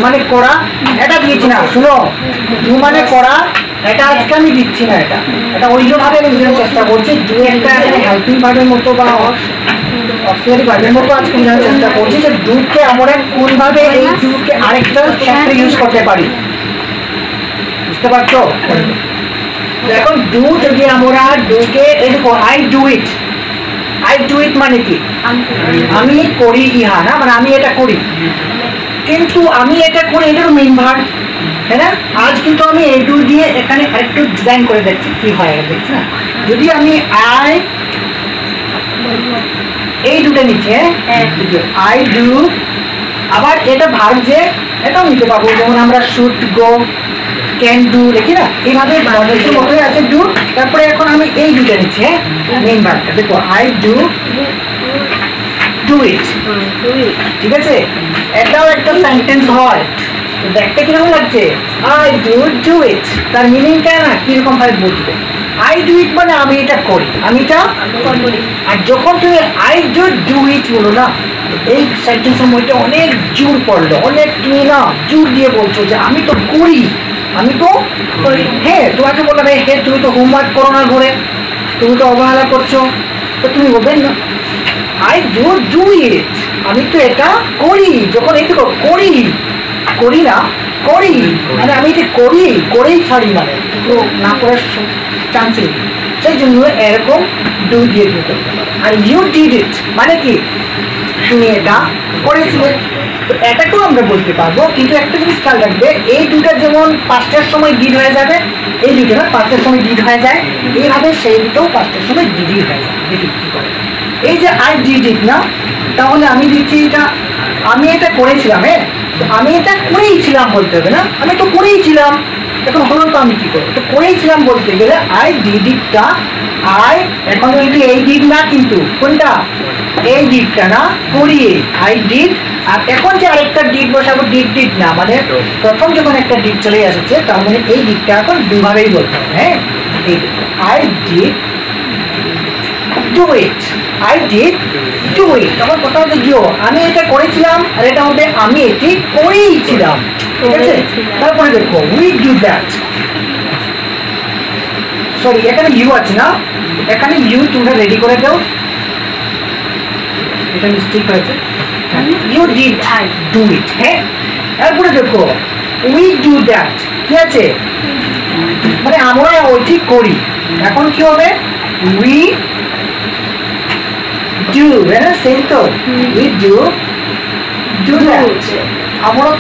মানে করা এটা দিয়েছি না, শুনো, ডু মানে করা, এটা আজকে আমি দিচ্ছি না, এটা এটা অন্যভাবে আমি বোঝানোর চেষ্টা করছি। ডু একটা হেল্পিং ভার্বের মতো বা অক্সিলারি ভার্বের মতো আজকে বোঝানোর চেষ্টা করছি যে ডুকে আমরা কোনভাবে এই ডুকে আরেকটা ক্ষেত্রে ইউজ করতে পারি, বুঝতে পারছো? এখন ডু যদি আমরা ডুকে দেখো I do it, I do it মানে কি আমি করি ইহা, না মানে আমি এটা করি, কিন্তু আমি এটা করি এটার মেইন ভার্ব, তাই না? আজ কিন্তু আমি এই ডু দিয়ে এখানে আরেকটু ডিজাইন করে দেখছি কি হয়, দেখছি না? যদি আমি আই এই দুটো নিচে আই ডু, আবার এটা ভার্ব যে এটাও নিতে পারবো, যেমন আমরা শুড গো, ক্যান ডু, দেখি না এইভাবে মতোই আছে ডু। তারপরে এখন আমি এই দুটো নিচ্ছি, মেইন ভার্বটা দেখো আই ডু ডু ইট, ঠিক আছে? এটাও একটা সেন্টেন্স হয়, দেখতে কিরকম লাগছে? আই ডু ডু ইট, তার মিনিংটা না কিরকম ভাবে বুঝবে? আই ডু ইট মানে আমি এটা করি, আমি এটা করি। আর যখন তুমি আই ডু ডু ইট বলো না, এই সেন্টেন্সের মধ্যে অনেক জোর পড়লো, অনেক তুমি না জোর দিয়ে বলছো যে আমি তো করি, আমি তো করি। হ্যাঁ, তোমাকে বললাম হে তুমি তো হোমওয়ার্ক করো না ঘরে, তুমি তো অবহেলা করছো, তো তুমি বলবেন না আই ডু ডু ইট, আমি তো এটা করি। যখন এই দেখো করি, করি না করি, মানে আমি এটা করি, করেই ছাড়ি, মানে তো না করার চান্সই, সেই জন্য এরকম ডু দিয়ে দিতে। আর ইউ ডিড ইট মানে কি তুমি এটা করেছিলে, তো এটাকেও আমরা বলতে পারবো, কিন্তু একটা জিনিস খেয়াল রাখবে, এই দুটা যেমন 5টার সময় ডিড হয়ে যাবে, এই দুটো না 5টার সময় ডিড হয়ে যায়, এইভাবে সেই দুটোও 5টার সময় ডিডই হয়ে যায়। দেখি কি করে, এই যে আই ডিড ইট না, তাহলে আমি দিচ্ছি এটা আমি এটা করেছিলাম, হ্যাঁ আমি এটা করেইছিলাম বলতে হবে না, আমি তো করেইছিলাম। এখন হলো তো আমি কি করবো, তো করেইছিলাম বলতে গেলে আই ডিড ইটটা আই, এখন কিন্তু এই ডিড না, কিন্তু কোনটা এই ডিডটা না করিয়ে আই ডিড, আর এখন যে আরেকটা ডিড বসাবো ডিড ডিড না, মানে প্রথম যখন একটা ডিড চলে আসছে তার মানে এই ডিডটা এখন দুভাবেই বলতে হবে। হ্যাঁ I did do it, I did do it, তখন কথা হচ্ছে জিও আমি এটা করেছিলাম, আর এটা হবে আমি এটি করেইছিলাম, ঠিক আছে? তারপরে দেখো উই ডু দ্যাট, সরি এখানে ইউ আছে না, এখানে ইউ তোমরা রেডি করে দাও, এটা মিস্টেক হয়েছে, ইউ ডিড ডু ইট। হ্যাঁ, তারপরে দেখো উই ডু দ্যাট, কি আছে মানে আমরা ওইটি করি, এখন কি হবে উই ডু, হ্যাঁ সেই তো উই ডু ডু দ্যাট, আমরা তো